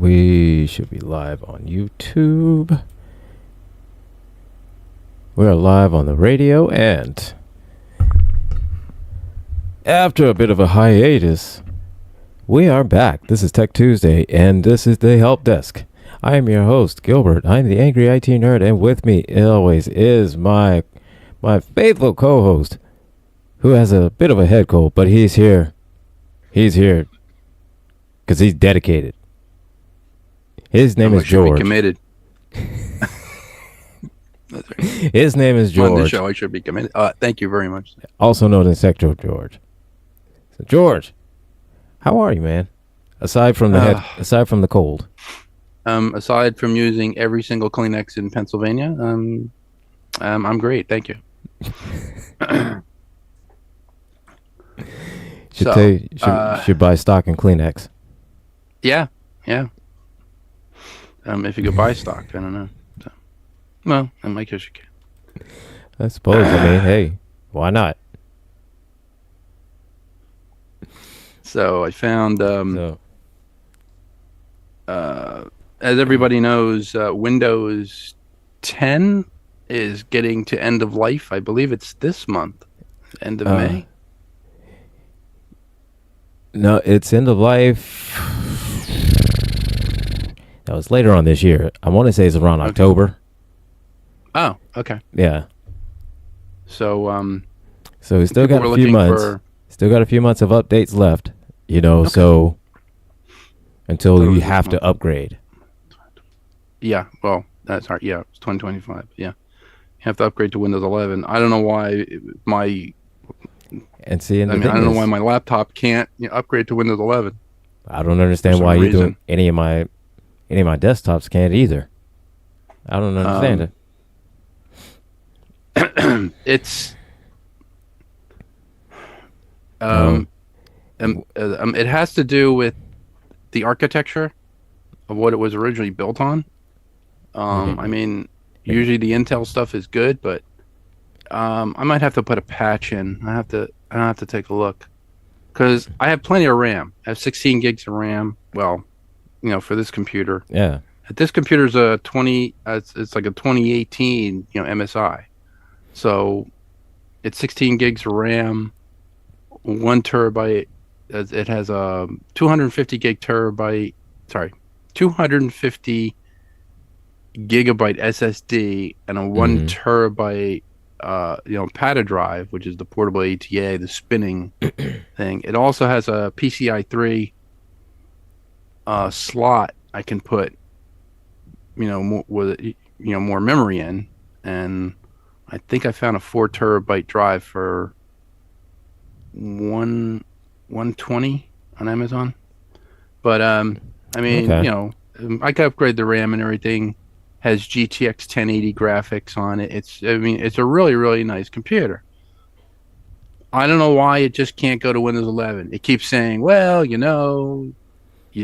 We should be live on YouTube. We're live on the radio, and after a bit of a hiatus, we are back. This is Tech Tuesday, and this is the Help Desk. I am your host, Gilbert. I'm the Angry IT Nerd, and with me always is my faithful co-host, who has a bit of a head cold, but he's here. He's here because he's dedicated. His name is George. Be committed. That's right. His name is George. On the show, I should be committed. Thank you very much. Also known as Sector George. So, George, how are you, man? Aside from the cold. Aside from using every single Kleenex in Pennsylvania, I'm great. Thank you. Should buy stock in Kleenex. Yeah. If you could buy stock, I don't know. So, well, I guess you can. I suppose. I mean, hey, why not? So I found, as everybody knows, Windows 10 is getting to end of life. I believe it's this month, end of May. No, it's end of life. That was later on this year. I want to say it's around October. Oh, okay. Yeah. So we still got a few months. Still got a few months of updates left. So until you have to upgrade. Yeah, well, that's hard. Yeah, it's 2025. Yeah. You have to upgrade to Windows 11. I don't know why I don't know why my laptop can't upgrade to Windows 11. I don't understand why you do any of my desktops can't either. I don't understand it. It has to do with the architecture of what it was originally built on. I mean, usually the Intel stuff is good, but I might have to put a patch in. I have to take a look because I have plenty of RAM. I have 16 gigs of RAM. Well, for this computer. Yeah. This computer's a 20. It's like a 2018, MSI. So it's 16 gigs of RAM, 1 terabyte. It has a 250 gigabyte SSD and a 1 terabyte PATA drive, which is the portable ATA, the spinning thing. It also has a PCI 3 slot I can put more memory in, and I think I found a 4 terabyte drive for 120 on Amazon. But I could upgrade the RAM and everything. Has GTX 1080 graphics on it. It's a really, really nice computer. I don't know why it just can't go to Windows 11. It keeps saying, well, you don't. So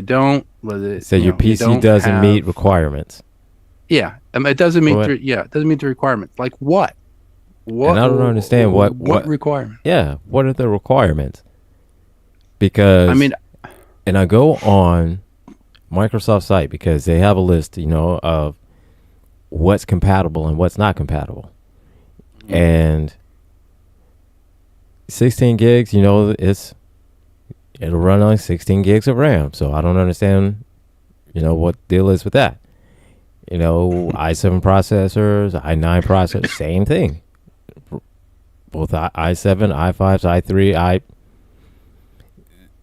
your PC doesn't meet requirements. Yeah, it doesn't meet. It doesn't meet the requirements. Like what? And I don't understand what requirement. Yeah, what are the requirements? Because and I go on Microsoft's site because they have a list, of what's compatible and what's not compatible. And 16 gigs, it'll run on 16 gigs of RAM. So I don't understand, what the deal is with that. i7 processors, i9 processors, same thing. Both i7, i5s,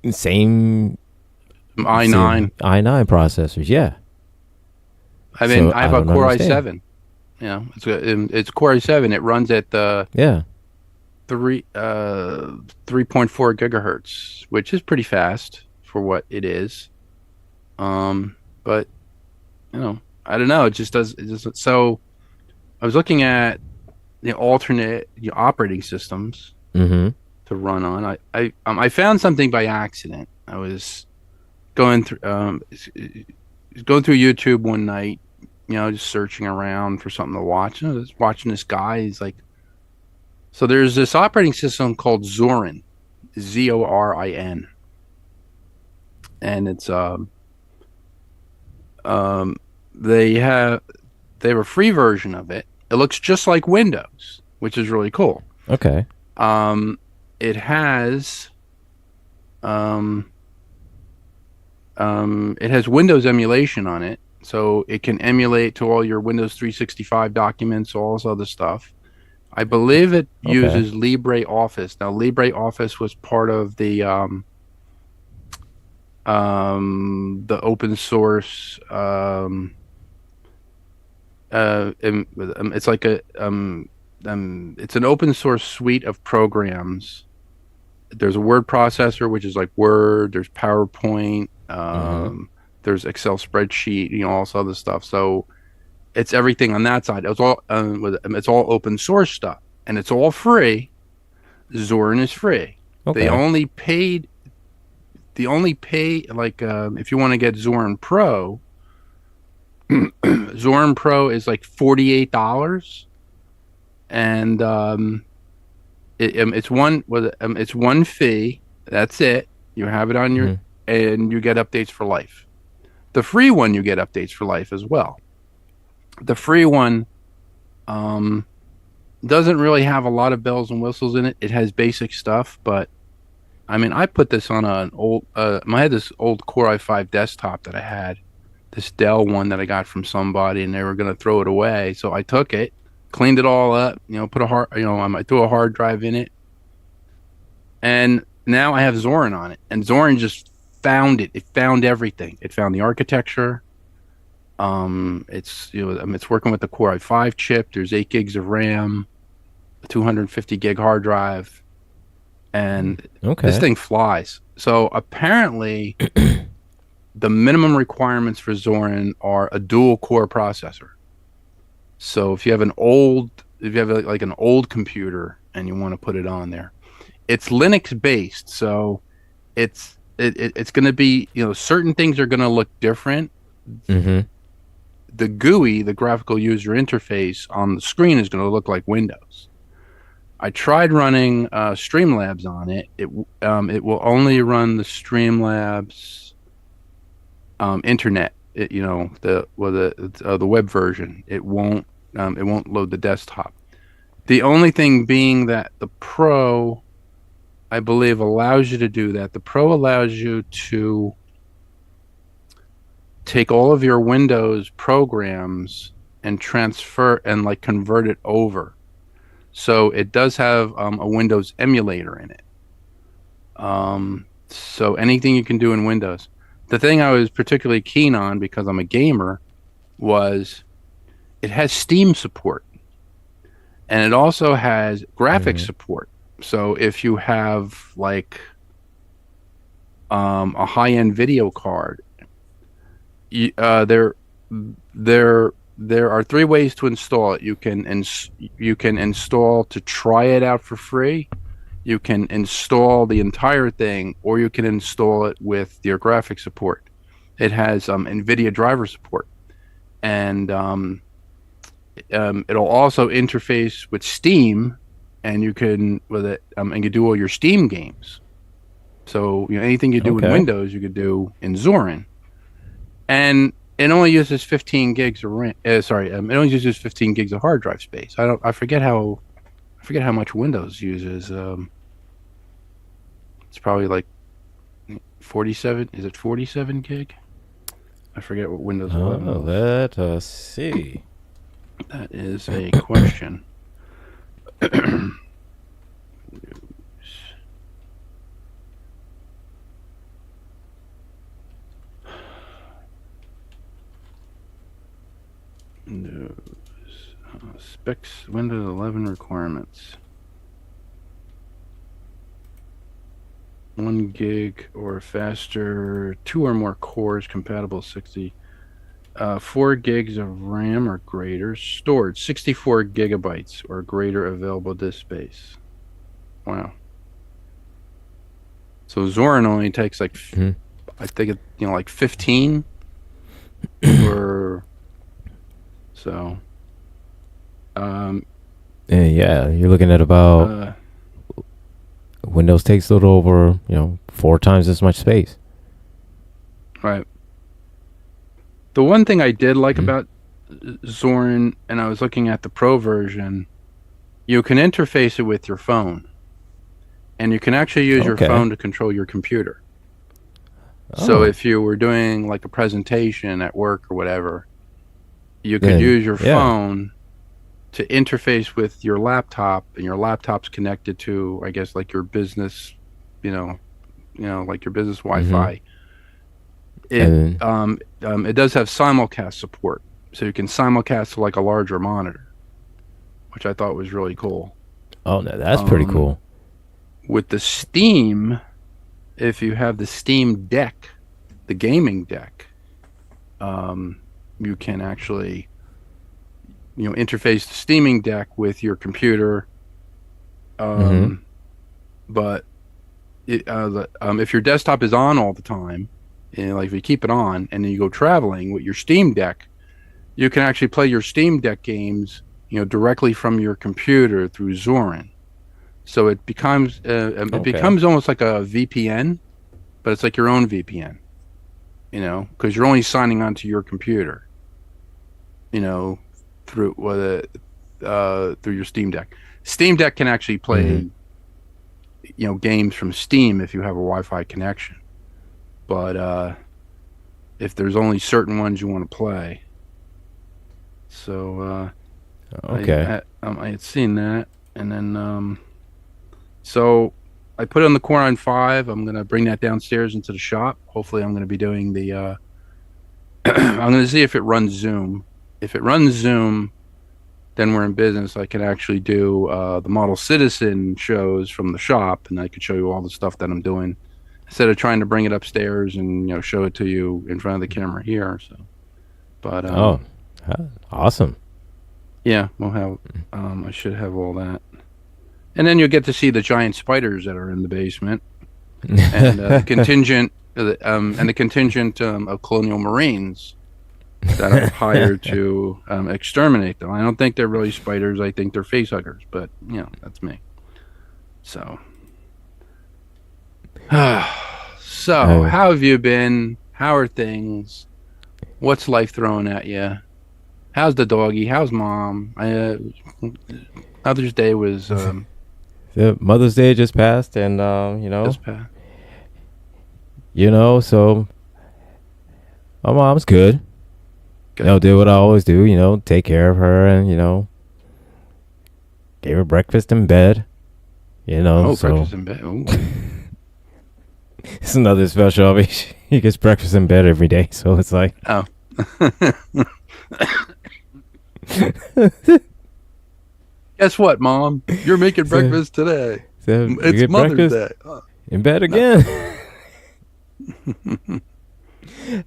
i3, same i9 processors, yeah. I have a Core i7. Yeah, it's Core i7. It runs at 3.4 gigahertz, which is pretty fast for what it is. But I don't know. It just does. So I was looking at the alternate operating systems to run on. I found something by accident. I was going through YouTube one night, just searching around for something to watch. I was watching this guy. He's like, so there's this operating system called Zorin, Zorin, and it's Um, they have a free version of it. It looks just like Windows, which is really cool. Okay. Um, it has um, it has Windows emulation on it, so it can emulate to all your Windows 365 documents, all this other stuff. I believe it Okay. uses LibreOffice. Now, LibreOffice was part of the open source. It's like it's an open source suite of programs. There's a word processor, which is like Word. There's PowerPoint. Mm-hmm. There's Excel spreadsheet. All this other stuff. So it's everything on that side. It's all open source stuff, and it's all free. Zorin is free. They Okay. only paid. They only pay like if you want to get Zorin Pro. Zorin Pro is like $48, and it's one fee. That's it. You have it on your, Mm-hmm. and you get updates for life. The free one, you get updates for life as well. The free one um, doesn't really have a lot of bells and whistles in it. It has basic stuff, but I mean, I put this on an old. I had this old Core i5 desktop that I had, this Dell one that I got from somebody, and they were going to throw it away. So I took it, cleaned it all up, put a hard, I threw a hard drive in it, and now I have Zorin on it. And Zorin just found it. It found everything. It found the architecture. It's working with the Core i5 chip. There's 8 gigs of RAM, a 250 gig hard drive, and this Okay. thing flies. So apparently, the minimum requirements for Zorin are a dual core processor. So if you have like an old computer and you want to put it on there, it's Linux based. So it's going to be, certain things are going to look different. Mm-hmm. The GUI, the graphical user interface on the screen, is going to look like Windows. I tried running Streamlabs on it. It will only run the Streamlabs internet. The web version. It won't load the desktop. The only thing being that the Pro, I believe, allows you to do that. The Pro allows you to take all of your Windows programs and transfer and like convert it over. So it does have a Windows emulator in it. So anything you can do in Windows. The thing I was particularly keen on, because I'm a gamer, was it has Steam support, and it also has graphics Mm-hmm. support. So if you have like a high-end video card, you, there are three ways to install it. You can install to try it out for free. You can install the entire thing, or you can install it with your graphic support. It has NVIDIA driver support, and it'll also interface with Steam, and you can with it, and you do all your Steam games. So anything you do in Okay. Windows, you could do in Zorin, and it only uses 15 gigs of RAM. It only uses 15 gigs of hard drive space. I forget how much Windows uses. It's probably like 47. Is it 47 gig? I forget what Windows 11 Oh, was. let us see. That is a question. Windows specs, Windows 11 requirements. 1 gig or faster, 2 or more cores, compatible 60. 4 gigs of RAM or greater, stored 64 gigabytes or greater available disk space. Wow. So Zorin only takes like, Mhm. I think like 15 or so. And yeah, you're looking at about Uh, Windows takes a little over, 4 times as much space. right. The one thing I did like Hmm. about Zorin, and I was looking at the Pro version, you can interface it with your phone, and you can actually use your Okay. phone to control your computer. So Oh, if you were doing like a presentation at work or whatever, you could then use your yeah. phone to interface with your laptop, and your laptop's connected to, I guess, like your business, like your business Hmm. Wi-Fi. It And it does have simulcast support, so you can simulcast to like a larger monitor, which I thought was really cool. oh no, that's pretty Um, cool. with the Steam, if you have the Steam Deck, the gaming deck, um, you can actually interface the Steaming Deck with your computer. Hmm. Um, but if your desktop is on all the time, and like if you keep it on and then you go traveling with your Steam Deck, you can actually play your Steam Deck games, directly from your computer through Zorin. So it Okay. becomes almost like a VPN, but it's like your own VPN, because you're only signing onto your computer, you know, through your Steam Deck. Steam Deck can actually Hmm. play, games from Steam if you have a Wi-Fi connection. But if there's only certain ones you want to play, so Okay. I had seen that, and then so I put it on the Core i5. I'm gonna bring that downstairs into the shop. Hopefully, I'm gonna be doing the. I'm gonna see if it runs Zoom. If it runs Zoom, then we're in business. I can actually do the Model Citizen shows from the shop, and I could show you all the stuff that I'm doing instead of trying to bring it upstairs and show it to you in front of the camera here. So, but Oh, awesome. yeah, we'll have. I should have all that, and then you'll get to see the giant spiders that are in the basement, and the contingent of Colonial Marines that I've hired to exterminate them. I don't think they're really spiders. I think they're face huggers, but that's me. So, so Uh, how have you been? How are things? What's life throwing at you? How's the doggy? How's mom? Mother's Day was the Mother's Day just passed, and just past. so my mom's good. Good. Did what I always do. Take care of her, and gave her breakfast in bed. Oh, So breakfast in bed. Ooh. it's another special. I mean, she gets breakfast in bed every day, so it's like, Oh. Guess what, Mom? You're making so, breakfast today. so you It's get Mother's breakfast Day. Oh, in bed no. again.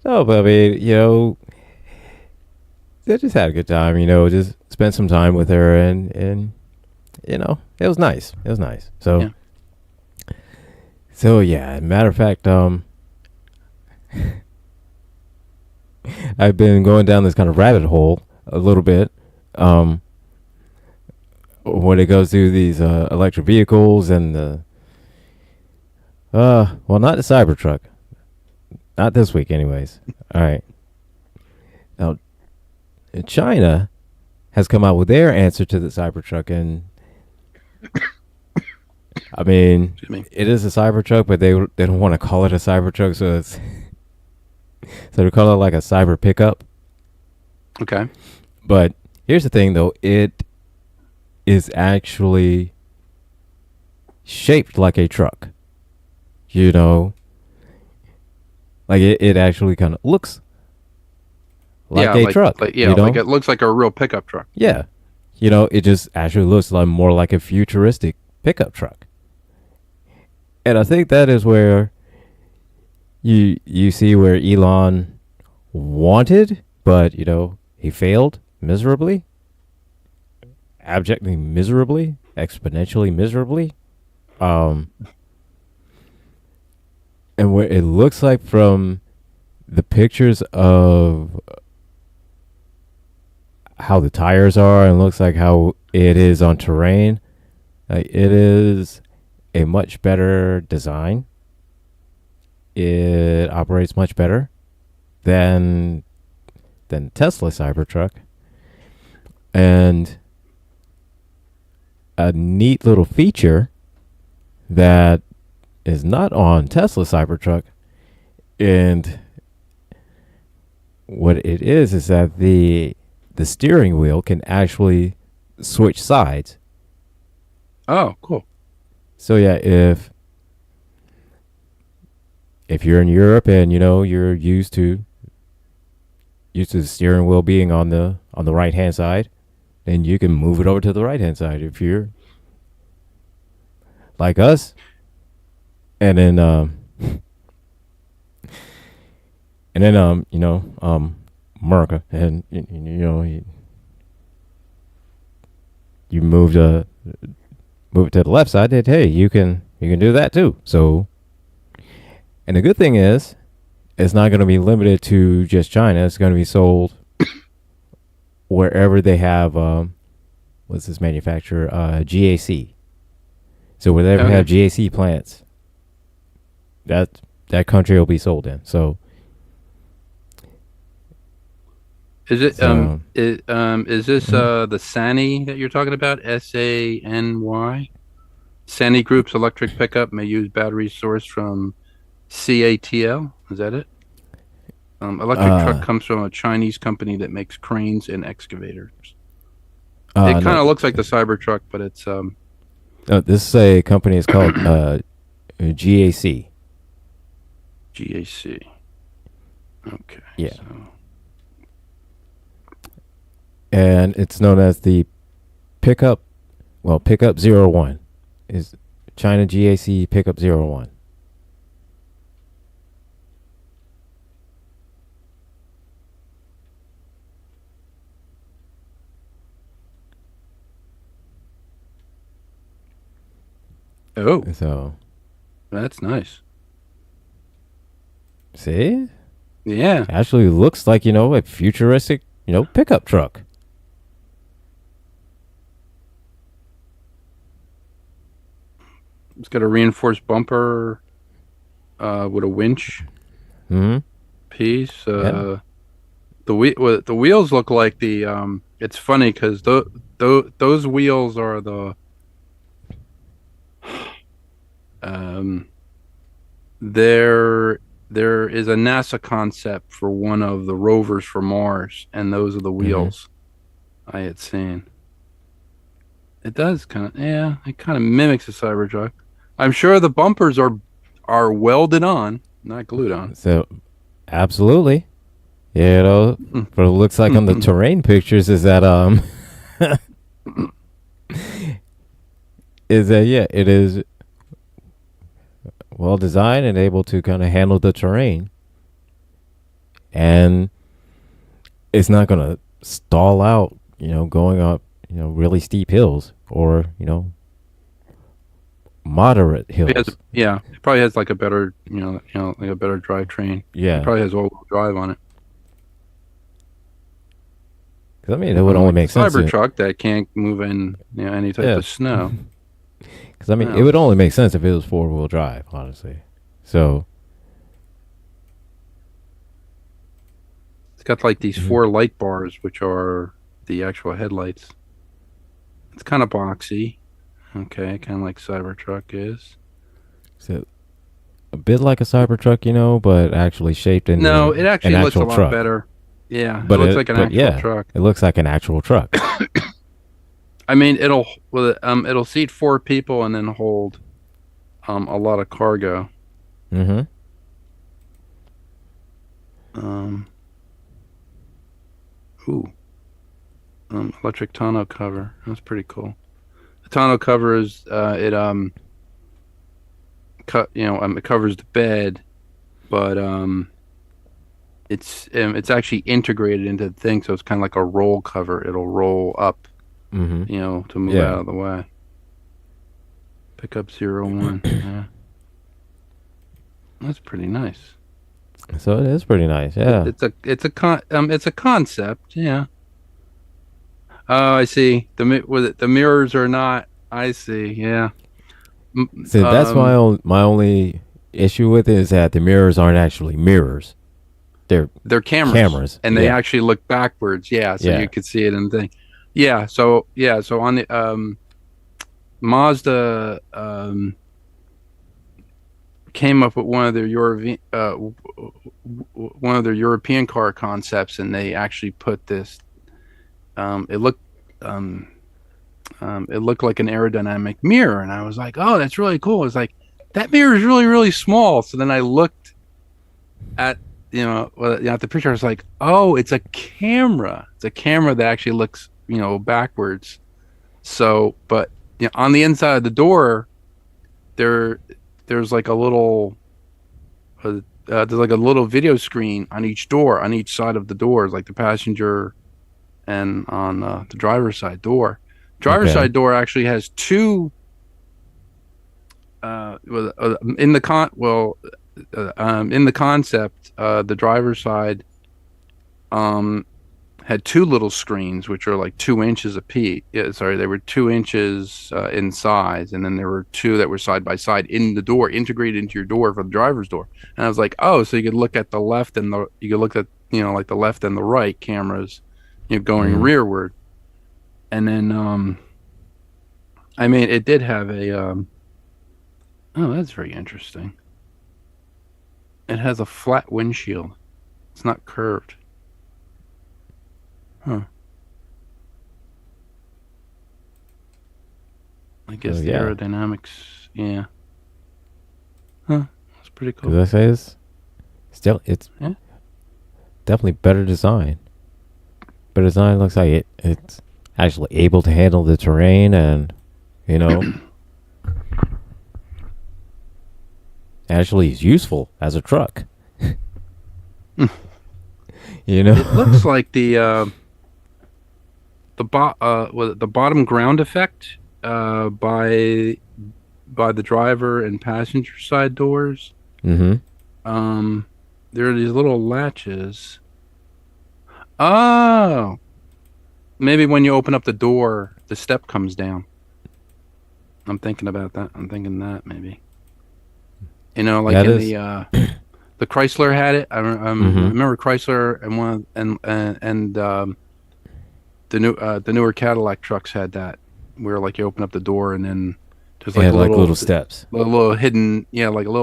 No, but I mean, I just had a good time. Just spent some time with her, and it was nice. It was nice. Yeah. So yeah. Matter of fact, I've been going down this kind of rabbit hole a little bit. Um, when it goes to these electric vehicles and well, not the Cybertruck. Not this week, anyways. All right. Now, China has come out with their answer to the Cybertruck, and I mean, Excuse me. it is a Cybertruck, but they don't want to call it a Cybertruck, so it's so they call it like a cyber pickup. Okay. But here's the thing, though, it is actually shaped like a truck. You know, like it actually kind of looks like Yeah, a truck. like it looks like a real pickup truck. Yeah. It just actually looks like more like a futuristic pickup truck. And I think that is where you see where Elon wanted, but he failed miserably, abjectly miserably, exponentially miserably. Um, and where it looks like from the pictures of how the tires are, and looks like how it is on terrain, like it is a much better design. It operates much better than than Tesla Cybertruck. And a neat little feature that is not on Tesla Cybertruck, and what it is that the steering wheel can actually switch sides. Oh, cool. So yeah, if you're in Europe and you're used to the steering wheel being on the right hand side, then you can move it over to the right hand side. If you're like us, and then America, and you move it to the left side, then hey, you can do that too. So, and the good thing is, it's not going to be limited to just China. It's going to be sold wherever they have what's this manufacturer? GAC. So wherever they have GAC plants, that country will be sold in. So is it is this the SANY that you're talking about? SANY? SANY Group's electric pickup may use battery sourced from CATL. Is that it? Electric truck comes from a Chinese company that makes cranes and excavators. It kind of looks like the Cybertruck, but it's this is a company. It's called GAC. GAC. Okay. Yeah. So. And it's known as the Pickup 01 is China GAC Pickup 01. Oh. So. That's nice. See? Yeah. Actually looks like, a futuristic, pickup truck. It's got a reinforced bumper with a winch piece. The wheels look like the it's funny because those wheels are the there is a NASA concept for one of the rovers for Mars, and those are the wheels I had seen. It does it kind of mimics a Cybertruck. I'm sure the bumpers are welded on, not glued on. So, absolutely. Yeah, but it looks like on the terrain pictures is that it is well designed and able to kind of handle the terrain, and it's not going to stall out, going up, really steep hills or, moderate hills. It probably has like a better, like a better drivetrain. Yeah. It probably has all-wheel drive on it. Because I mean, it would only make sense. Cybertruck that can't move in, any type of snow. Because I mean, it would only make sense if it was 4-wheel drive, honestly. So it's got like these 4 light bars, which are the actual headlights. It's kind of boxy. Okay, kind of like Cybertruck is. So a bit like a Cybertruck, but actually shaped in it actually looks a lot truck. Better. Yeah, but it looks like an actual truck. It looks like an actual truck. I mean, it'll seat 4 people and then hold a lot of cargo. Electric tonneau cover. That's pretty cool. The tonneau cover is it covers the bed, but it's actually integrated into the thing, so it's kind of like a roll cover. It'll roll up, to move out of the way. Pickup 01. Yeah. That's pretty nice. So it is pretty nice. Yeah. It's a concept. Yeah. Oh, I see. The mirrors are not. I see. Yeah. So that's my only issue with it is that the mirrors aren't actually mirrors. they're cameras, and they actually look backwards. Yeah, so you could see it and think. So on the Mazda came up with one of their European car concepts, and they actually put this. It looked like an aerodynamic mirror, and I was like, "Oh, that's really cool." It's like that mirror is really, really small. So then I looked at at the picture. I was like, "Oh, it's a camera. It's a camera that actually looks backwards." So, but on the inside of the door, there's like a little there's like a little video screen on each door, on each side of the doors, like the passenger and on the driver's side door. Driver's side door actually has two. In the concept, the driver's side had two little screens, which are like 2 inches apiece. Yeah, sorry, they were 2 inches in size, and then there were two that were side by side in the door, integrated into your door for the driver's door. And I was like, oh, so you could look at the left and you could look at like the left and the right cameras, going rearward. And then I mean, it did have a oh, that's very interesting. It has a flat windshield. It's not curved. Huh. I guess the aerodynamics, yeah. Huh. That's pretty cool. Because I say it's definitely better design. Better design looks like it's actually able to handle the terrain, and actually is useful as a truck. It looks like the bottom ground effect by the driver and passenger side doors. There are these little latches. Oh, maybe when you open up the door, the step comes down. I'm thinking about that. I'm thinking that maybe. Like that in the Chrysler had it. I remember Chrysler and the newer Cadillac trucks had that, where like you open up the door and then there's like little steps, like a little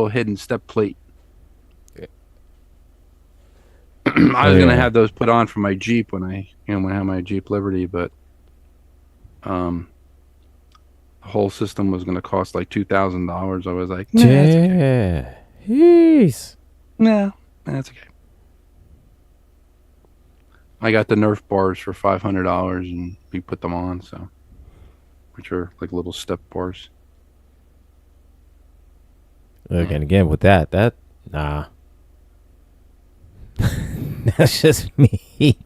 hidden step plate. I was gonna have those put on for my Jeep when I have my Jeep Liberty, but the whole system was gonna cost like $2,000. I was like, nah, that's okay. Jeez. No, that's okay. I got the Nerf bars for $500, and we put them on, which are like little step bars. Look, and again with that nah. That's just me.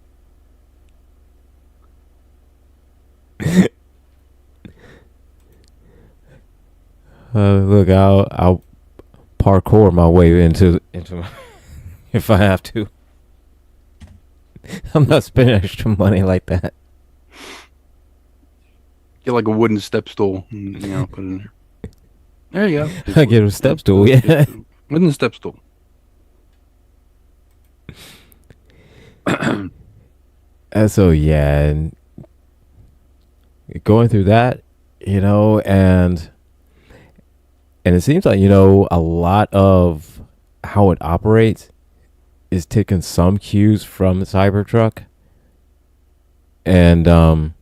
Look, I'll parkour my way into if I have to. I'm not spending extra money like that. Get like a wooden step stool, and, put it in there. There you go. I get a step stool, yeah. Wooden step stool. So yeah, and going through that, and it seems like a lot of how it operates is taking some cues from the Cybertruck, and of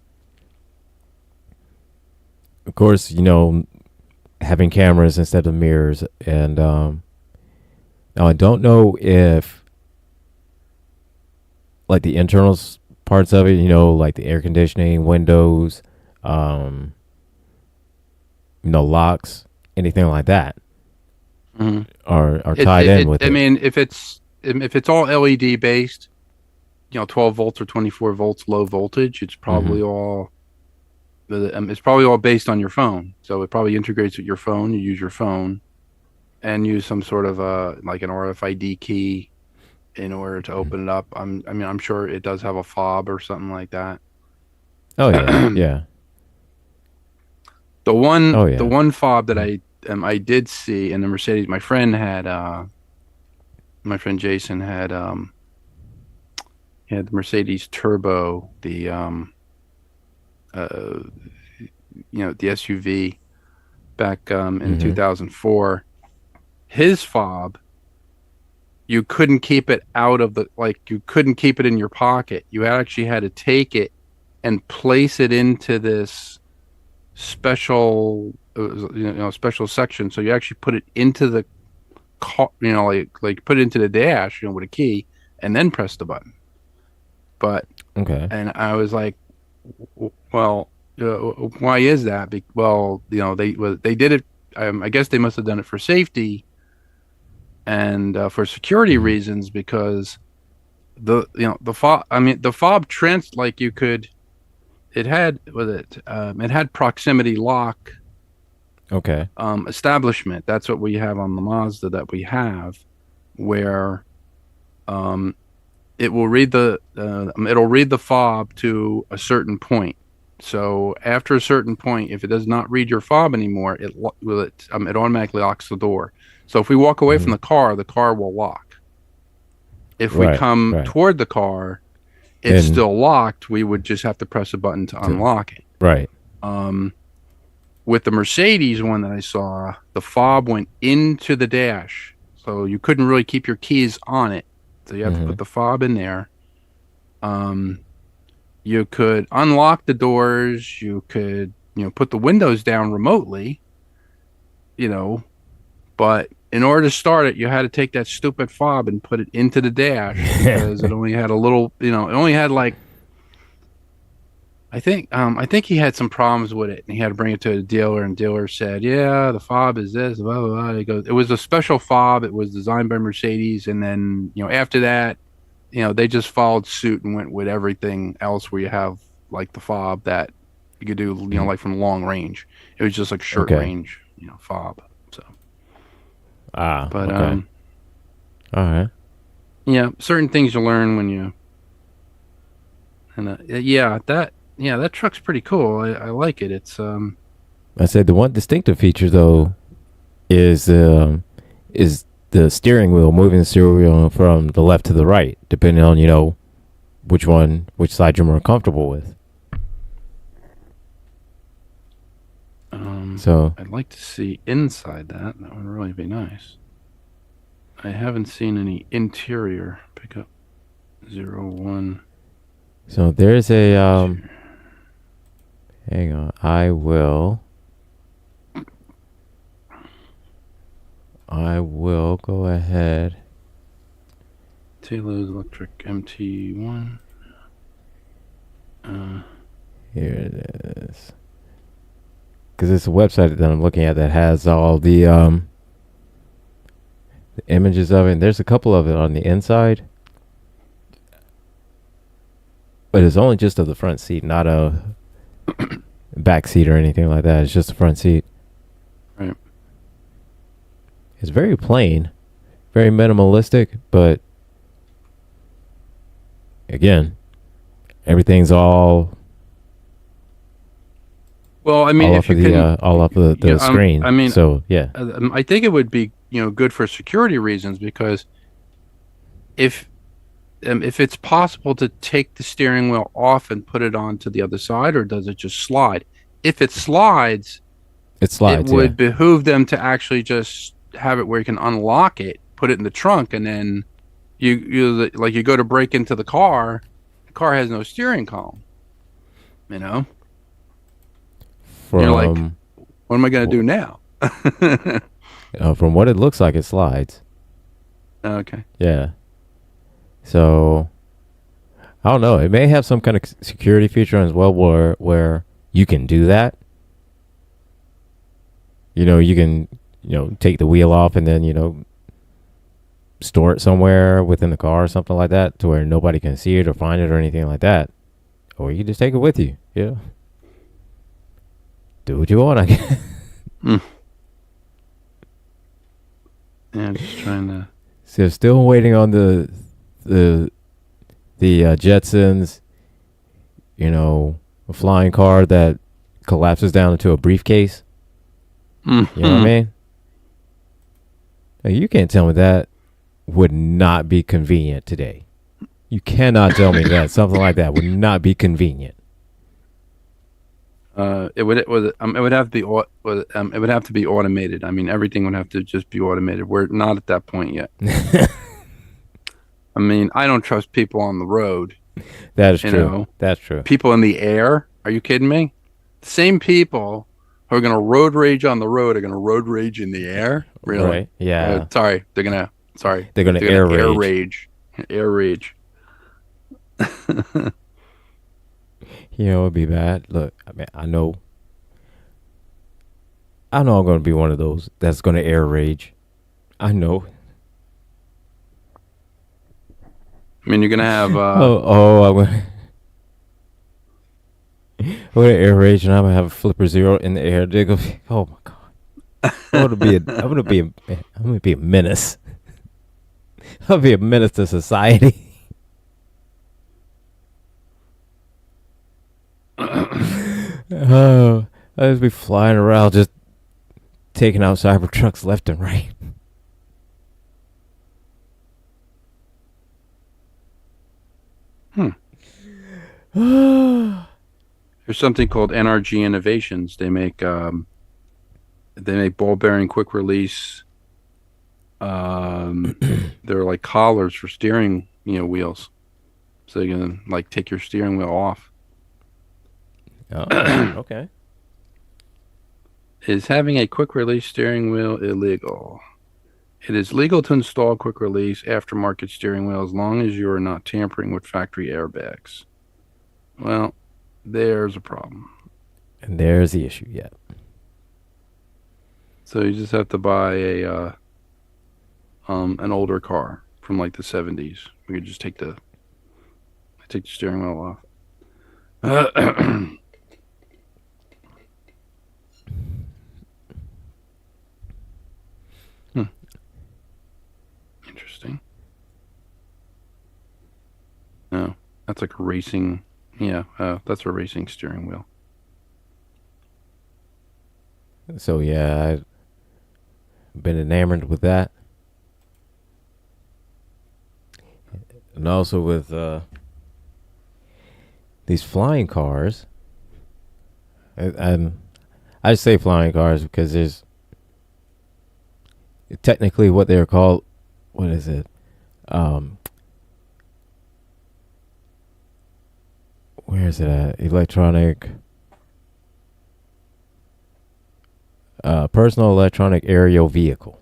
course having cameras instead of mirrors, and now I don't know if like the internal parts of it, like the air conditioning, windows, locks, anything like that, are tied in with it. I mean, if it's all LED based, 12 volts or 24 volts low voltage, it's probably all based on your phone. So it probably integrates with your phone. You use your phone and use some sort of like an RFID key in order to open it up. I'm sure it does have a fob or something like that. Oh yeah, yeah. The one fob that I did see in the Mercedes, my friend Jason had You had the Mercedes Turbo, the uh, the SUV back in Mm-hmm. 2004. His fob, you couldn't keep it out of the you couldn't keep it in your pocket. You actually had to take it and place it into this special special section. So you actually put it into the car, put it into the dash, with a key, and then press the button. But Okay. and I was like, well, why is that? Well, they did it. I guess they must have done it for safety and for security Mm-hmm. reasons because the fob. I mean, the fob trans like you could. It had with it. It had proximity lock Okay. establishment. That's what we have on the Mazda that we have, where um, it'll read the fob to a certain point. So after a certain point, if it does not read your fob anymore, it automatically locks the door. So if we walk away Mm-hmm. from the car will lock. If we Right. come Right. toward the car, it's And still locked. We would just have to press a button to to unlock it. right. Um, with the Mercedes one that I saw, the fob went into the dash, so you couldn't really keep your keys on it. So you have to Mm-hmm. put the fob in there. Um, you could unlock the doors. You could, put the windows down remotely. You know, but in order to start it, you had to take that stupid fob and put it into the dash because it only had a little. It only had like I think he had some problems with it, and he had to bring it to a dealer, and dealer said, "Yeah, the fob is this, blah blah blah." He goes, "It was a special fob. It was designed by Mercedes, and then after that, they just followed suit and went with everything else where you have like the fob that you could do, Mhm. like from long range. It was just like short Okay. range, fob. So, Ah. but Okay. All right. yeah, certain things you learn when you and that truck's pretty cool. I like it. It's I said the one distinctive feature though is the steering wheel, moving the steering wheel from the left to the right, depending on which side you're more comfortable with. So I'd like to see inside that. That would really be nice. I haven't seen any interior pickup. 01. there's a Interior. hang on, I will go ahead. Taylor's Electric MT1. Here it is. Because it's a website that I'm looking at that has all the images of it. And there's a couple of it on the inside, but it's only just of the front seat, not a back seat or anything like that. It's just the front seat. Right. It's very plain, very minimalistic, but again, everything's all Well, I mean, if you can, all off of the screen. I mean, So yeah. I think it would be, good for security reasons because if it's possible to take the steering wheel off and put it onto the other side, or does it just slide? If it slides, It it slides, yeah. would behoove them to actually just have it where you can unlock it, put it in the trunk, and then you go to break into the car has no steering column. You're like, From what am I going to do now? from what it looks like, it slides. Okay. Yeah. So I don't know. It may have some kind of security feature as well, where you can do that. You can take the wheel off and then store it somewhere within the car or something like that, to where nobody can see it or find it or anything like that. Or you can just take it with you. Yeah. Do what you want, I guess. Mm. Yeah, I'm just trying to. So still waiting on the Jetsons, a flying car that collapses down into a briefcase. Mm-hmm. You know what I mean? Like, you can't tell me that would not be convenient today. You cannot tell me that something like that would not be convenient. It would have to be it would have to be automated. I mean, everything would have to just be automated. We're not at that point yet. I mean, I don't trust people on the road. That is You true. know, That's true. people in the air. Are you kidding me? The same people who are going to road rage on the road are going to road rage in the air. Really? Right? Yeah. Sorry, they're gonna. Sorry, They're gonna they're air gonna air rage. rage. Air rage. You know, it'd be bad. Look, I mean, I know I'm gonna be one of those that's gonna air rage. I know. I mean, you're gonna have. I'm gonna air rage, and I'm gonna have a flipper zero in the air. They go, oh my god! I'm gonna be a menace. I'll be a menace to society. Oh, I'll just be flying around, just taking out cyber trucks left and right. Hmm. There's something called NRG Innovations. They make ball bearing quick release. They're like collars for steering, wheels, so you can like take your steering wheel off. Oh, okay. Is having a quick release steering wheel illegal? It is legal to install quick release aftermarket steering wheel as long as you are not tampering with factory airbags. Well, there's a problem. And there's the issue. Yeah. So you just have to buy an older car from like the 70s. We could just take the steering wheel off. Interesting. No, that's like a racing. Yeah, that's a racing steering wheel. So yeah, I've been enamored with that, and also with these flying cars. I say flying cars because there's technically what they're called. What is it? Where is it at? Electronic. Personal electronic aerial vehicle.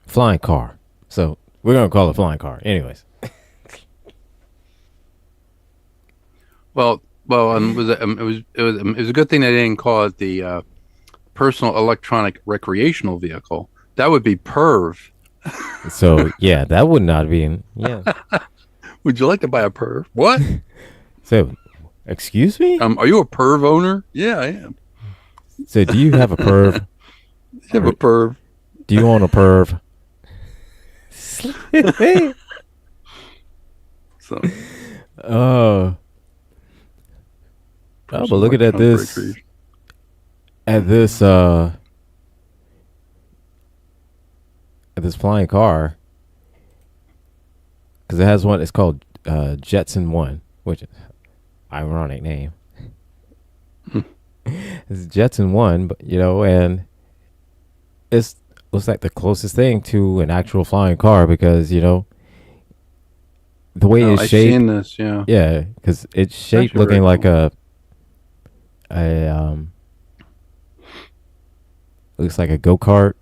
Flying car. So we're gonna call it flying car. Anyways. Well, it was a good thing they didn't call it the personal electronic recreational vehicle. That would be perv. So yeah, that would not be in. Yeah. Would you like to buy a perv? What? So, excuse me? Are you a perv owner? Yeah, I am. So do you have a perv? You have a perv. Do you own a perv? So. Oh. Oh, but look at this. At this flying car, because it has one. It's called Jetson One, which is ironic name. It's Jetson One, but and it's like the closest thing to an actual flying car because the way it's I've shaped. seen this, yeah. Yeah, because it's shaped looking like cool. a looks like a go-kart,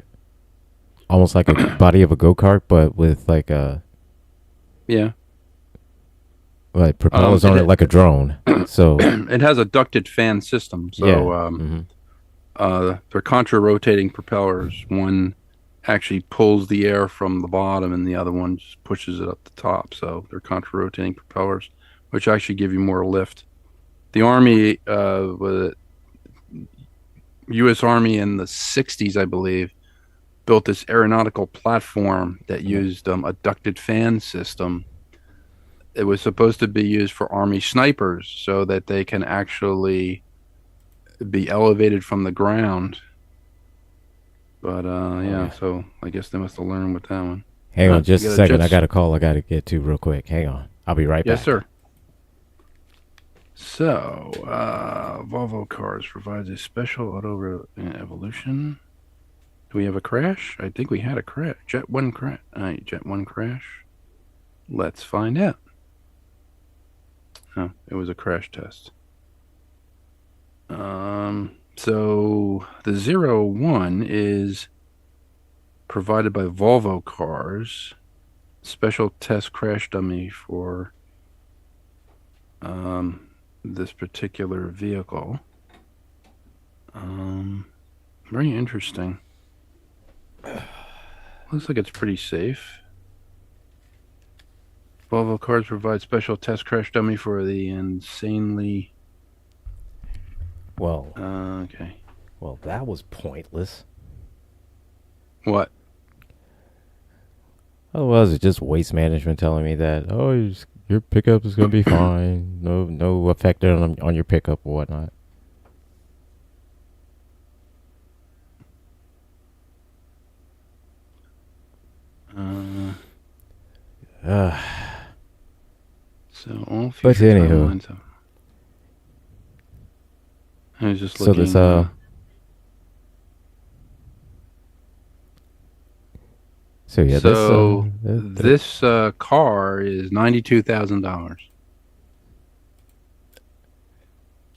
almost like a body of a go-kart, but with like propellers on it like a drone. So it has a ducted fan system. So they're contra-rotating propellers. One actually pulls the air from the bottom, and the other one just pushes it up the top. So they're contra-rotating propellers, which actually give you more lift. The Army, U.S. Army in the 60s, I believe, built this aeronautical platform that used a ducted fan system. It was supposed to be used for Army snipers so that they can actually be elevated from the ground. But, so I guess they must have learned with that one. Hang on just a You second. jet I got a call I got to get to real quick. Hang on. I'll be right back. Yes, sir. So, Volvo Cars provides a special evolution. Do we have a crash? I think we had a crash. Jet 1 crash. Jet 1 crash. Let's find out. Oh, it was a crash test. So the 01 is provided by Volvo Cars. Special test crash dummy for this particular vehicle. Very interesting. Looks like it's pretty safe. Volvo Cars provide special test crash dummy for the insanely... Well, okay. Well, that was pointless. What? Otherwise, it's just waste management telling me that, your pickup is going to be fine. No effect on your pickup or whatnot. So all future but anywho, timelines. I was just so looking. this So yeah, this car is $92,000.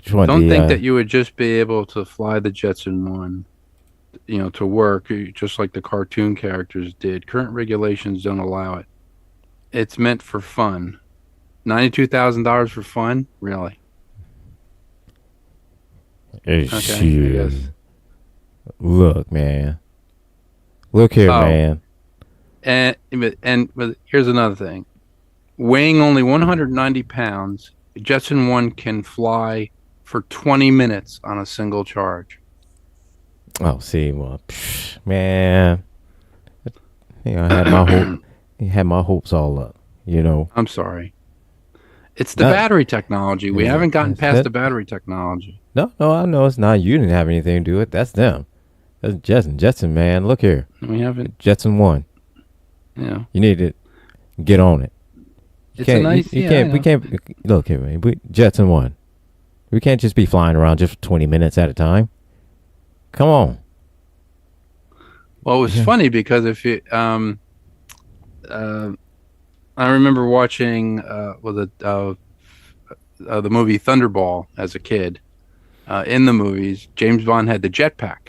Don't think that you would just be able to fly the Jetson 1, to work just like the cartoon characters did. Current regulations don't allow it. It's meant for fun. $92,000 for fun? Really? Okay, I guess. Look, man. Look here, man. But here's another thing. Weighing only 190 pounds, Jetson 1 can fly for 20 minutes on a single charge. Oh, see, well, man. I had my hopes all up, I'm sorry. It's the battery technology. We haven't gotten past the battery technology. No, I know it's not. You didn't have anything to do with it. That's them. That's Jetson, man. Look here. We haven't. Jetson 1. Yeah. You need to get on it. We can't. Look here, man. Jetson 1. We can't just be flying around just for 20 minutes at a time. Come on. Well, it was funny because if you, I remember watching the movie Thunderball as a kid. In the movies, James Bond had the jetpack.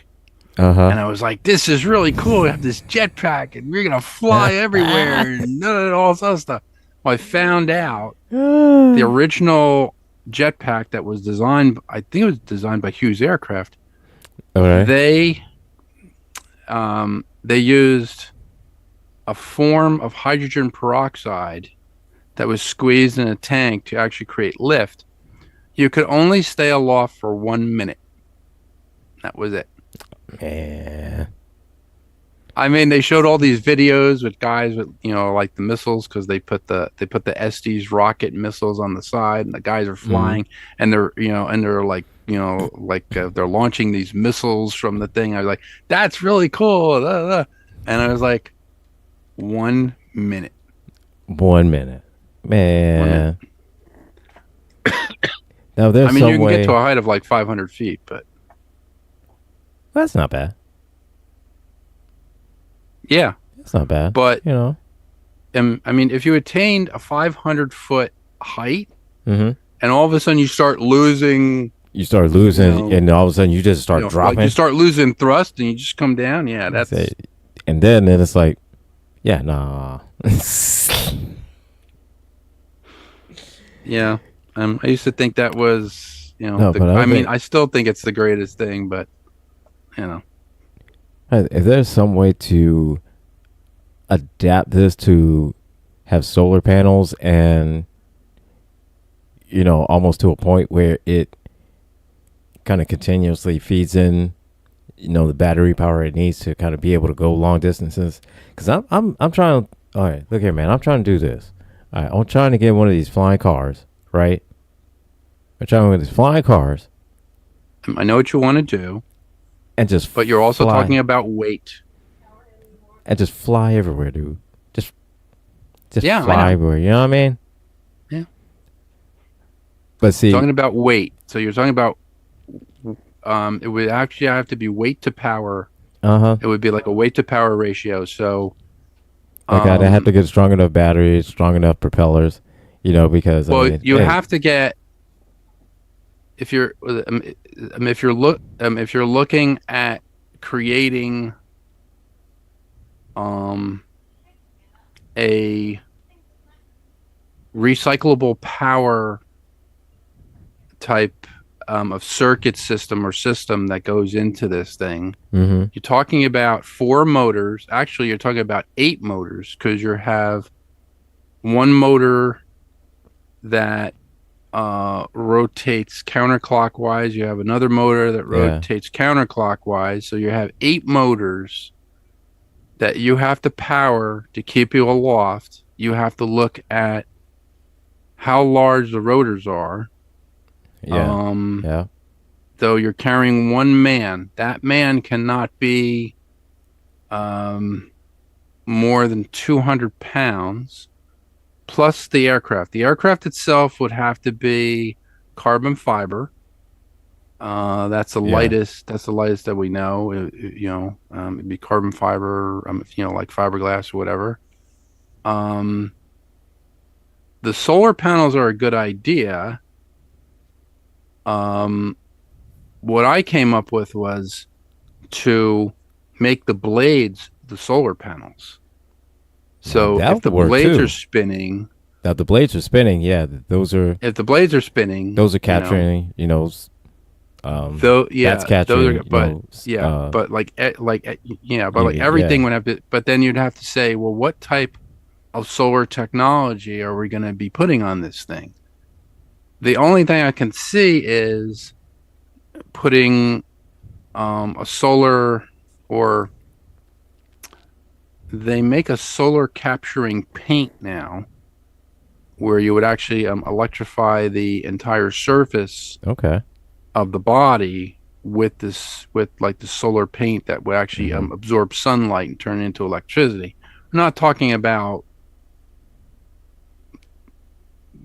And I was like, this is really cool. We have this jetpack and we're going to fly everywhere and all this other stuff. Well, I found out the original jetpack that was designed, I think it was designed by Hughes Aircraft. Okay. They used a form of hydrogen peroxide that was squeezed in a tank to actually create lift. You could only stay aloft for 1 minute. That was it. Man. I mean, they showed all these videos with guys with, like the missiles, because they put the Estes rocket missiles on the side, and the guys are flying, and they're like, they're launching these missiles from the thing. I was like, that's really cool. And I was like, 1 minute. 1 minute. Man. 1 minute. Now, there's you can get to a height of like 500 feet, but that's not bad. Yeah, it's not bad. But if you attained a 500-foot height, and all of a sudden you start losing, and all of a sudden you just start dropping. Like you start losing thrust, and you just come down. Yeah, that's it. And then it's like, yeah, nah. Yeah. I used to think that was, I still think it's the greatest thing, but, If there's some way to adapt this to have solar panels and, almost to a point where it kind of continuously feeds in, the battery power it needs to kind of be able to go long distances. Because I'm trying to, all right, look here, man, I'm trying to do this. All right, I'm trying to get one of these flying cars. Right? I'm trying with these flying cars. I know what you want to do. But you're also talking about weight. And just fly everywhere, dude. just Yeah, I fly know. everywhere. You know what I mean? Yeah. But see, Talking about weight. So you're talking about it would actually have to be weight to power. uh huh. It would be like a weight to power ratio. So Like I'd have um to get strong enough batteries, strong enough propellers. Because I well mean, you hey, have to get if you're if you're looking at creating um a recyclable power type of circuit system or system that goes into this thing. mm-hmm. You're talking about four motors. Actually, you're talking about eight motors because you have one motor that rotates counterclockwise. You have another motor that Yeah, rotates counterclockwise. So you have eight motors that you have to power to keep you aloft. You have to look at how large the rotors are. yeah, Um, yeah. though you're carrying one man, that man cannot be um, more than 200 pounds, plus the aircraft. The aircraft itself would have to be carbon fiber. That's the Yeah. lightest. That's the lightest that we know. It'd be carbon fiber. Like fiberglass or whatever. Um, the solar panels are a good idea. Um, what I came up with was to make the blades the solar panels. Now So that would work too. Now the blades are spinning. Yeah, if the blades are spinning, those are capturing. though, That's yeah, those capturing. are, but yeah, but but like UV. everything Yeah. would have to, but then you'd have to say, well, what type of solar technology are we going to be putting on this thing? The only thing I can see is putting a solar or they make a solar capturing paint now where you would actually electrify the entire surface Okay. of the body with like the solar paint that would actually Mm-hmm. absorb sunlight and turn it into electricity. We're not talking about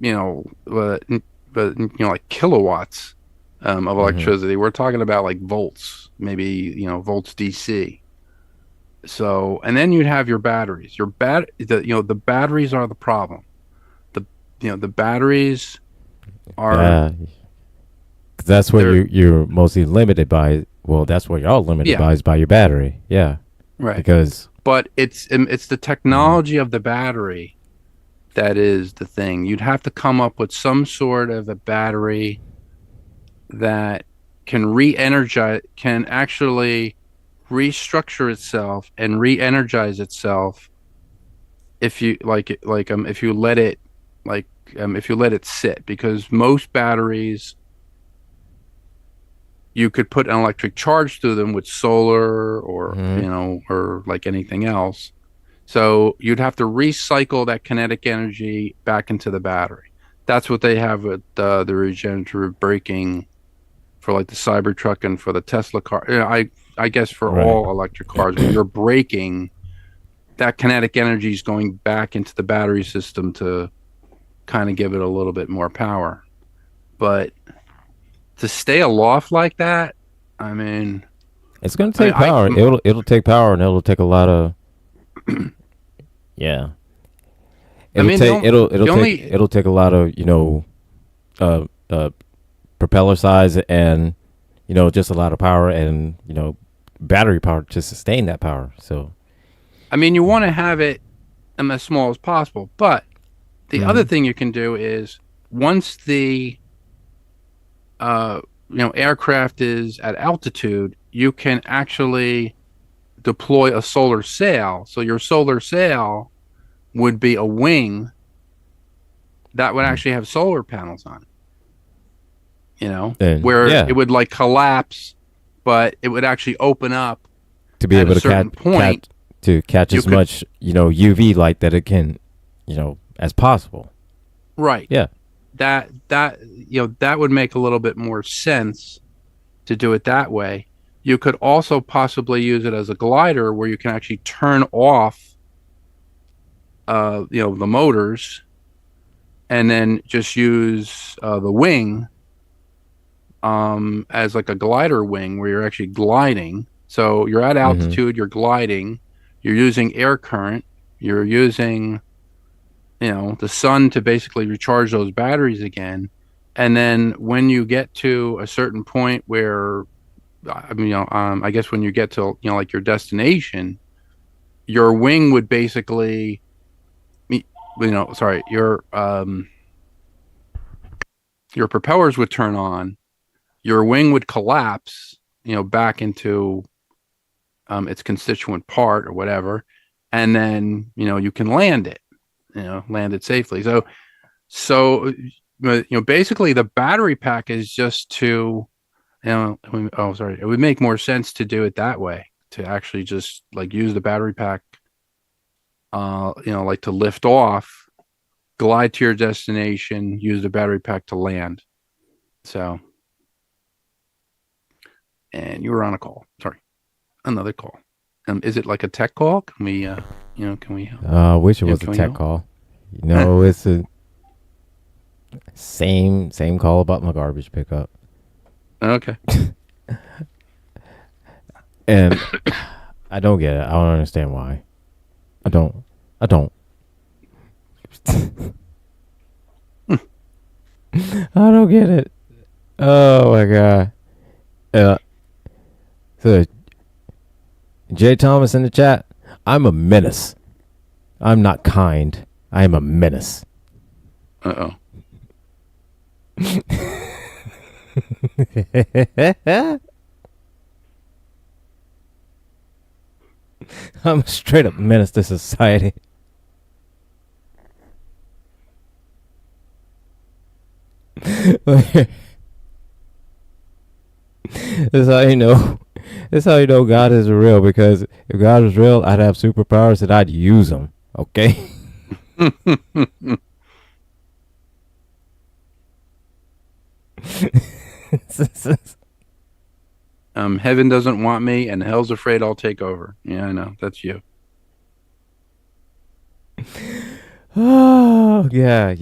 you know like kilowatts of Mm-hmm. electricity. We're talking about like volts, maybe volts DC. So, and then you'd have your batteries. The batteries are the problem. The the batteries are Yeah. 'Cause that's what they're you're mostly limited by. Well, that's what you're all limited yeah, by is by your battery. Yeah. right. Because. But it's the Mhm. technology of the battery that is the thing. You'd have to come up with some sort of a battery that can actually restructure itself and re-energize itself if you if you let it like if you let it sit, because most batteries you could put an electric charge through them with solar or Mhm. or like anything else. So you'd have to recycle that kinetic energy back into the battery. That's what they have with the regenerative braking for like the Cybertruck and for the Tesla car. I guess for Right. all electric cars, when you're braking, that kinetic energy is going back into the battery system to kind of give it a little bit more power. But to stay aloft like that, I mean, It's gonna I mean, take power. It'll take power, and it'll take a lot of. Yeah. I It'll mean, take the only it'll take a lot of uh uh propeller size and just a lot of power and battery power to sustain that power. So. I mean, you want to have it as small as possible. But the other Hmm. thing you can do is once the aircraft is at altitude, you can actually deploy a solar sail. So your solar sail would be a wing that would actually have solar panels on it, And where it yeah, would like collapse, but it would actually open up to be at a able to certain point. catch You as could, much UV light that it can as possible. right. Yeah. That would make a little bit more sense to do it that way. You could also possibly use it as a glider where you can actually turn off the motors, and then just use the wing as like a glider wing where you're actually gliding. So you're at altitude, you're gliding, you're using air current, you're using the sun to basically recharge those batteries again. And then when you get to a certain point where, I mean, I guess when you get to, like your destination, your wing would basically, sorry, your propellers would turn on, your wing would collapse, back into its constituent part or whatever, and then you can land it, land it safely. So basically the battery pack is just to, oh sorry, it would make more sense to do it that way, to actually just like use the battery pack, like to lift off, glide to your destination, use the battery pack to land. So, and you were on a call. Sorry, another call. Is it like a tech call? Can we, can we? Wish it was a tech call. It's a same call about my garbage pickup. Okay. And I don't get it. I don't understand why. I don't. I don't get it. Oh my god. So Jay Thomas in the chat. I'm a menace. I'm not kind. I am a menace. Uh-oh. I'm a straight up menace to society. This is how you know. This is how you know God is real. Because if God was real, I'd have superpowers and I'd use them. Okay. Heaven doesn't want me, and hell's afraid I'll take over. Yeah, I know. That's you. Oh yeah.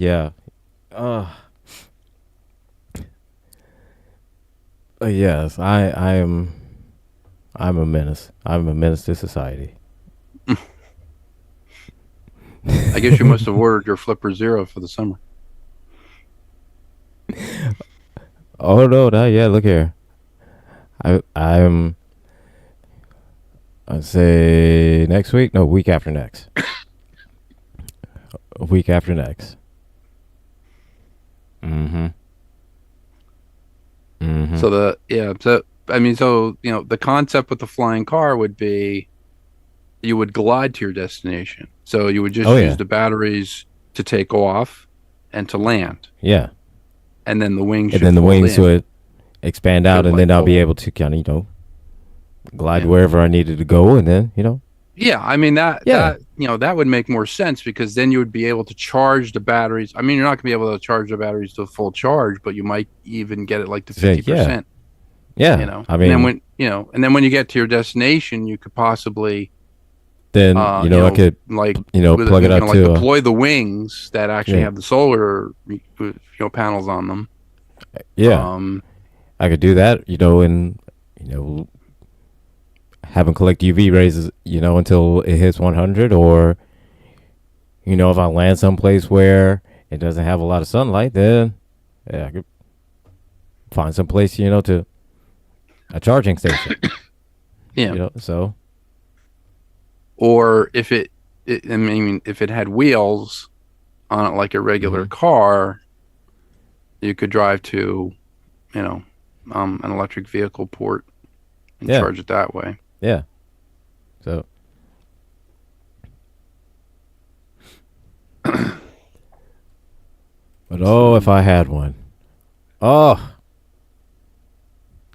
Yes, I am. I'm a menace. I'm a menace to society. I guess you must have ordered your Flipper Zero for the summer. Oh no, not yet. Look here. I'd say next week. No, week after next. A week after next. So the concept with the flying car would be you would glide to your destination. So you would just use the batteries to take off and to land. Yeah. And then the wings would expand out, and then I'll be able to kind of, glide wherever I needed to go, and then, Yeah, I mean that would make more sense, because then you would be able to charge the batteries. I mean, you're not going to be able to charge the batteries to full charge, but you might even get it like to 50%. Yeah. I mean, and then when you get to your destination, you could possibly then I could plug it up to deploy the wings that actually have the solar panels on them. Yeah. I could do that, and have them collect UV rays, until it hits 100, or if I land someplace where it doesn't have a lot of sunlight, then I could find some place, to a charging station. Yeah. So. Or if if it had wheels on it like a regular car, you could drive to, an electric vehicle port and charge it that way. Yeah. So. But if I had one. Oh,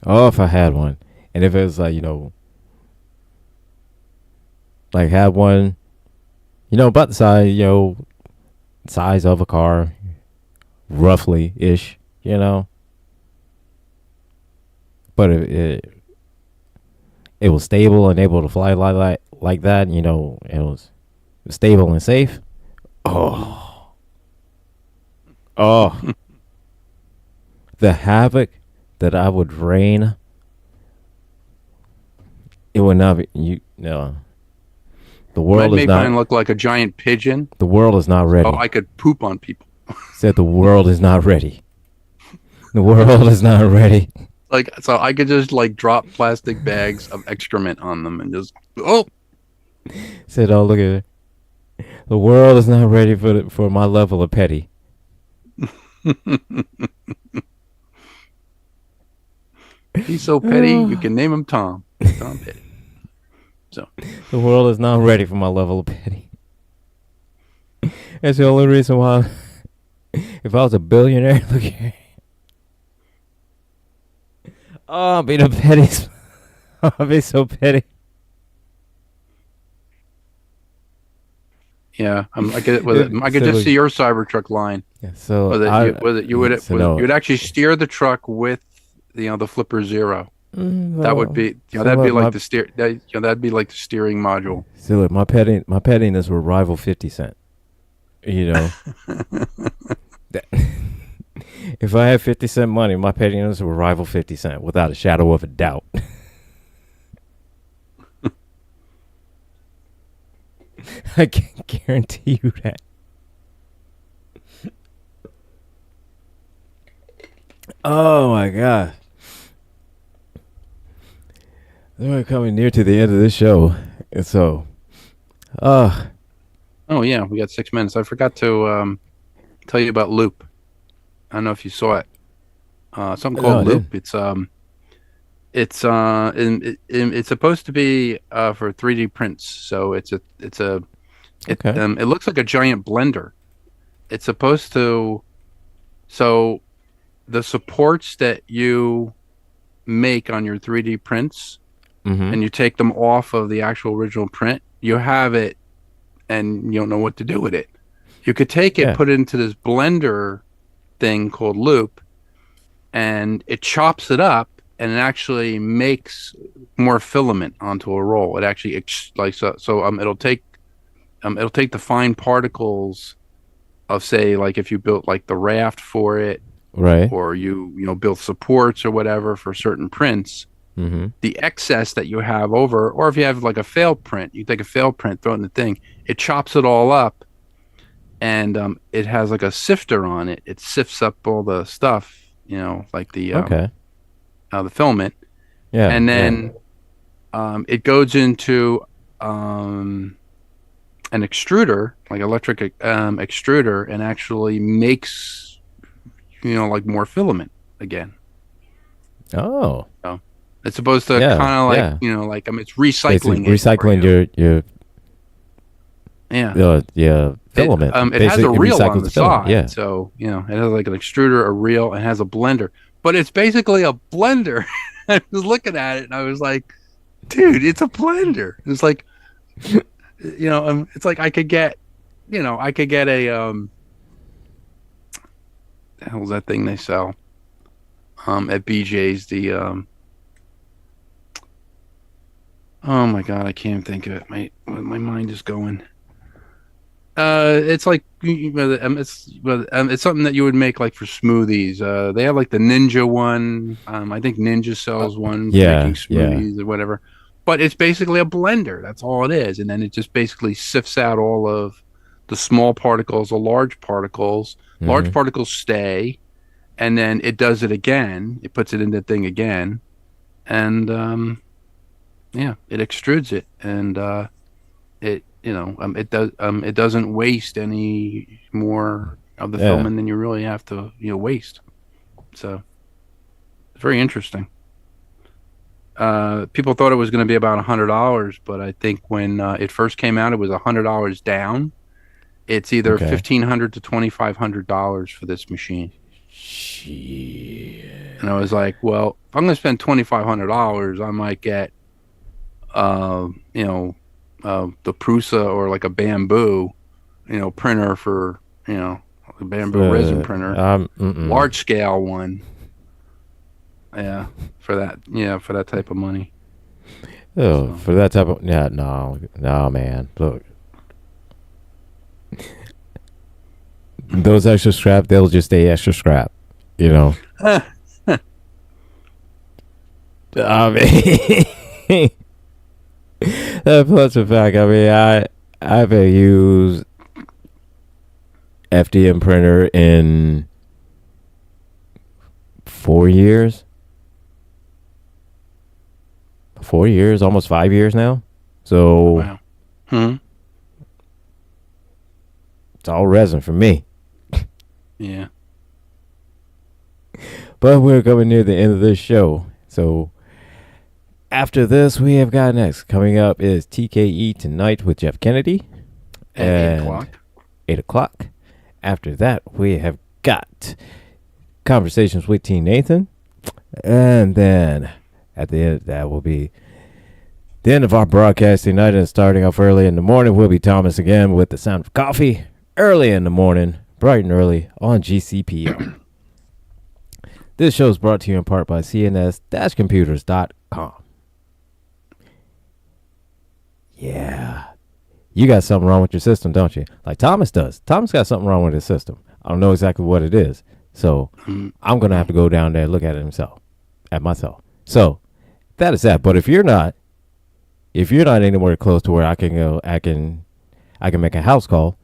if I had one. And if it was like, like had one, about the size of a car, roughly ish, but it was stable and able to fly like that, it was stable and safe, Oh, oh, the havoc that I would rain. It would not be you. No, the Might world is make not. mine look like a giant pigeon. The world is not Oh, ready. I could poop on people. Said the world is not ready. The world is not ready. Like, so I could just like drop plastic bags of excrement on them and just, oh, Said, oh look at it. The world is not ready for my level of petty. he's so petty, you can name him Tom. Tom Petty. So, The world is not ready for my level of petty. That's the only reason why. If I was a billionaire, look here. Oh, I'll be the pettiest. I'll be so petty. yeah, I could, I could So just see your Cybertruck line. Yeah, so You would, so no, you would actually steer the truck with, the Flipper Zero. That would be, that'd be like the steer, that'd be like the steering module. So look, my pettiness will rival 50 Cent. You know, that, if I had 50 Cent money, my pettiness will rival 50 Cent without a shadow of a doubt. I can guarantee you that. Oh my god. We're coming near to the end of this show. And so, uh, Oh yeah, we got 6 minutes. I forgot to tell you about Loop. I don't know if you saw it. Something no, I called didn't. Loop. It's supposed to be for 3D prints. So Okay. it looks like a giant blender. It's supposed to, so the supports that you make on your 3D prints Mm-hmm. and you take them off of the actual original print, you have it and you don't know what to do with it. You could take it, Yeah. put it into this blender thing called Loop, and it chops it up and it actually makes more filament onto a roll. It actually it'll take the fine particles of, say, like if you built like the raft for it, Right. or build supports or whatever for certain prints, Mm-hmm. the excess that you have over, or if you have like a failed print, you take a failed print, throw it in the thing, it chops it all up, and it has like a sifter on it. It sifts up all the stuff, like Okay. the filament, Yeah. and Yeah. then it goes into an extruder, like electric extruder, and actually makes like more filament again. Oh. So it's supposed to Yeah. kind of like Yeah. like it's Basically recycling it for recycling you. your Yeah. filament. It has a Basically, it reel on recycles the filament. side, Yeah. so it has like an extruder, a reel, and has a blender. But it's basically a blender. I was looking at it and I was like, dude, it's a blender. It's like, it's like I could get a the hell's that thing they sell at BJ's, the oh my god, I can't think of it. My mind is going. It's like it's something that you would make like for smoothies. They have like the Ninja one. I think Ninja sells one for Yeah. making smoothies or whatever. But it's basically a blender. That's all it is, and then it just basically sifts out all of the small particles, the large particles. Large Mhm. particles stay, and then it does it again. It puts it in the thing again, and it extrudes it, and it doesn't waste any more of the Yeah. filament than you really have to waste. So it's very interesting. People thought it was going to be about $100, but I think when it first came out, it was $100 down. It's either Okay. $1,500 to $2,500 for this machine. Shit. And I was like, well, if I'm going to spend $2,500, I might get, the Prusa or like a bamboo, printer for, a bamboo resin printer, large scale one. Yeah, for that type of money. Oh, So. for that type of no, man. Look, Those extra scrap, they'll just stay extra scrap. You know. I mean, plus the fact. I mean, I've used FDM printer in 4 years. 4 years, almost 5 years now. So Wow. Hmm. it's all resin for me. Yeah. But we're coming near the end of this show. So after this, we have got next. Coming up is TKE Tonight with Jeff Kennedy. At 8 o'clock. 8 o'clock. After that, we have got Conversations with T. Nathan. And then at the end, that will be the end of our broadcast tonight. And starting off early in the morning, will be Thomas again with the sound of coffee. Early in the morning, bright and early on GCPO. This show is brought to you in part by cns-computers.com. Yeah. You got something wrong with your system, don't you? Like Thomas does. Thomas got something wrong with his system. I don't know exactly what it is. So I'm going to have to go down there and look at it himself. At myself. So that is that. But if you're not anywhere close to where I can go, I can make a house call.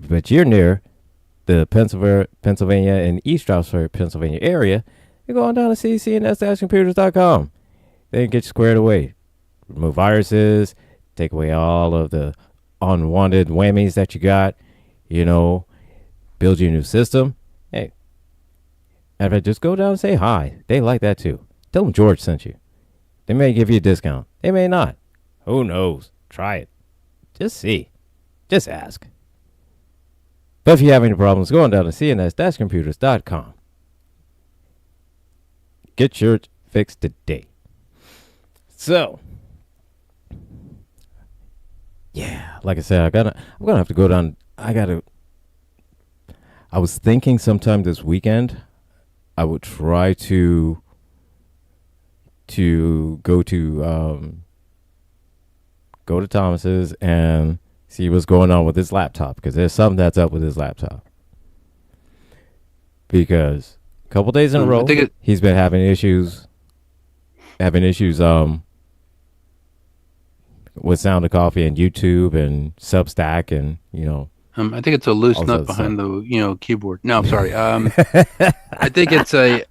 But you're near the Pennsylvania and East Stroudsburg, Pennsylvania area, you're going down to cns-computers.com. They can get you squared away. Remove viruses, take away all of the unwanted whammies that you got, build you a new system. Hey, if I just go down and say hi, they like that too. Tell them George sent you. They may give you a discount. They may not. Who knows? Try it. Just see. Just ask. But if you have any problems, go on down to cns-computers.com. Get yours fixed today. So, yeah, like I said, I'm gonna have to go down. I was thinking sometime this weekend I would try to go to Thomas's and see what's going on with his laptop, because there's something that's up with his laptop. Because a couple days in a row, he's been having issues with Sound of Coffee and YouTube and Substack and I think it's a loose nut behind the keyboard. No, I'm sorry. I think it's a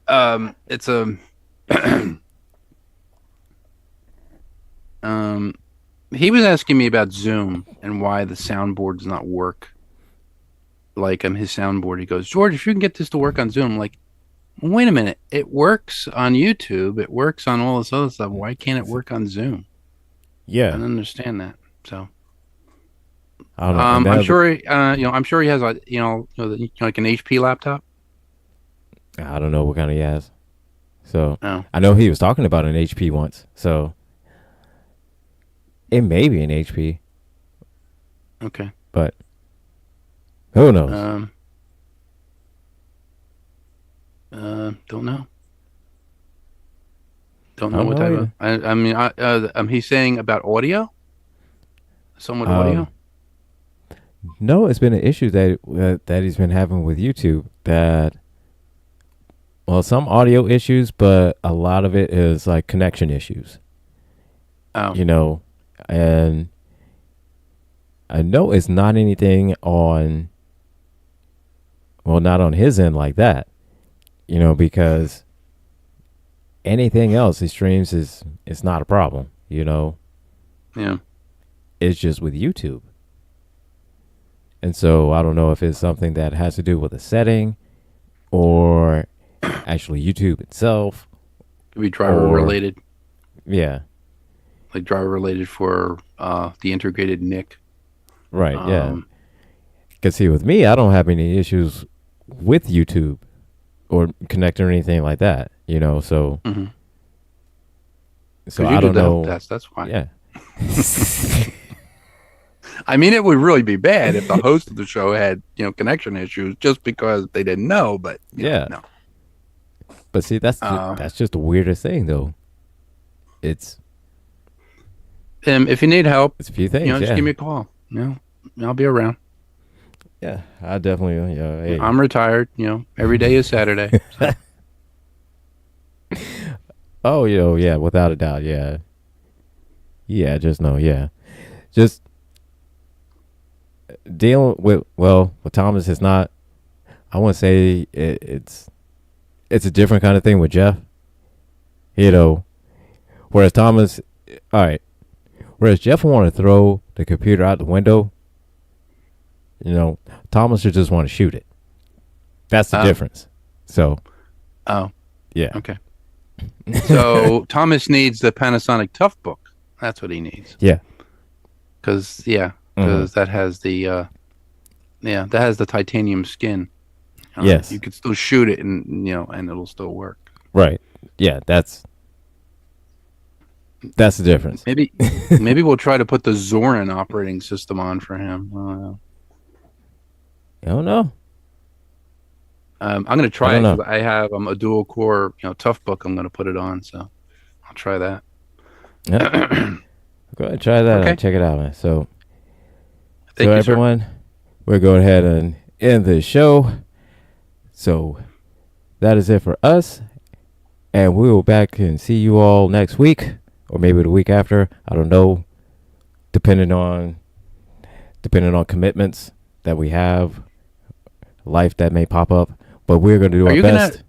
he was asking me about Zoom and why the soundboard does not work. Like his soundboard, he goes, George, if you can get this to work on Zoom, I'm like, wait a minute, it works on YouTube, it works on all this other stuff. Why can't it work on Zoom? Yeah, I don't understand that. So, I don't know. I'm sure he has like an HP laptop. I don't know what kind he has. So Oh. I know he was talking about an HP once. So it may be an HP. Okay. But who knows? Don't know. Don't know what type of. I mean, he's saying about audio. Somewhat audio. No, it's been an issue that he's been having with YouTube. Some audio issues, but a lot of it is like connection issues. Oh. And I know it's not anything on. Well, not on his end like that, because anything else he streams is not a problem, Yeah. It's just with YouTube. And so I don't know if it's something that has to do with a setting or actually YouTube itself. Could be driver related. Yeah. Like driver related for the integrated NIC. Right, yeah. Because see, with me, I don't have any issues with YouTube or connecting or anything like that, so. Mm-hmm. So I don't know. That's why. Yeah. I mean, it would really be bad if the host of the show had, connection issues just because they didn't know. But no. But see, that's just the weirdest thing, though. It's. If you need help, it's a few things. just give me a call. I'll be around. Yeah, I definitely. Hey. I'm retired. Every day is Saturday. So. Oh, yeah, without a doubt, yeah, yeah. Just no, yeah, just dealing with Thomas is not. I wouldn't say it's a different kind of thing with Jeff. Whereas Thomas, all right. Whereas Jeff want to throw the computer out the window, Thomas should just want to shoot it. That's the difference. So, yeah. Okay. So Thomas needs the Panasonic Toughbook. That's what he needs. Yeah. Because that has the that has the titanium skin. Yes. You could still shoot it, and it'll still work. Right. Yeah. That's the difference. Maybe we'll try to put the Zorin operating system on for him. I don't know. I don't know. I'm going to try it because I have a dual core, Toughbook. I'm going to put it on, so I'll try that. Yeah. Go ahead, try that. Okay. Check it out, man. So Thank you, everyone, sir. we're going ahead and end the show. So that is it for us, and we will back and see you all next week, or maybe the week after. I don't know, depending on commitments that we have, life that may pop up. But we're going to do our best.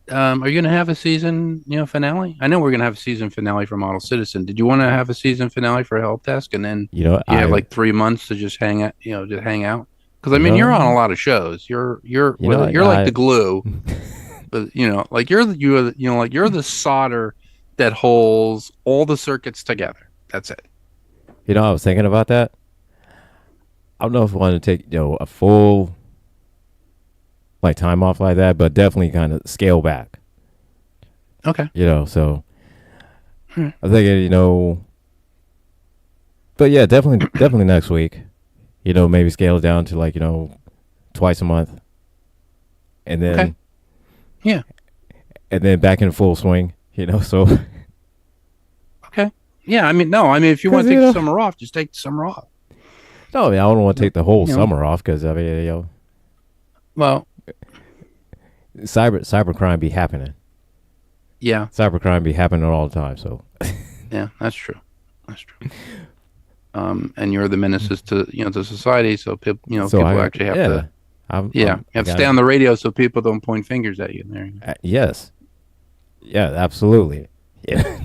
Are you going to have a season, finale? I know we're going to have a season finale for Model Citizen. Did you want to have a season finale for Helpdesk, and then you have like 3 months to just hang out, Because I mean, you're on a lot of shows. You're like the glue, but like you're the solder that holds all the circuits together. That's it. I was thinking about that. I don't know if I want to take a full time off like that, but definitely kind of scale back. Okay. So I'm thinking, but yeah, definitely next week. Maybe scale it down to twice a month, and then okay. Yeah, and then back in full swing. So okay. Yeah, I mean, if you want to take the summer off, just take the summer off. No, I don't want to take the whole summer off because well, cybercrime be happening. Yeah, cybercrime be happening all the time. So yeah, that's true. And you're the menaces to to society. So people actually have to. You have to stay on the radio so people don't point fingers at you. There. Yes. Yeah, absolutely. Yeah.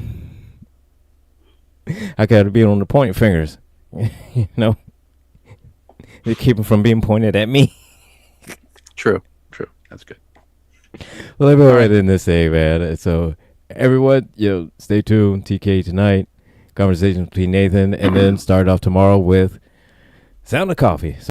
I got to be on the point fingers. To keep them from being pointed at me. True. That's good. Well, let me go right in this day, man. So, everyone, stay tuned. TK tonight. Conversation between Nathan, and then start off tomorrow with Sound of Coffee.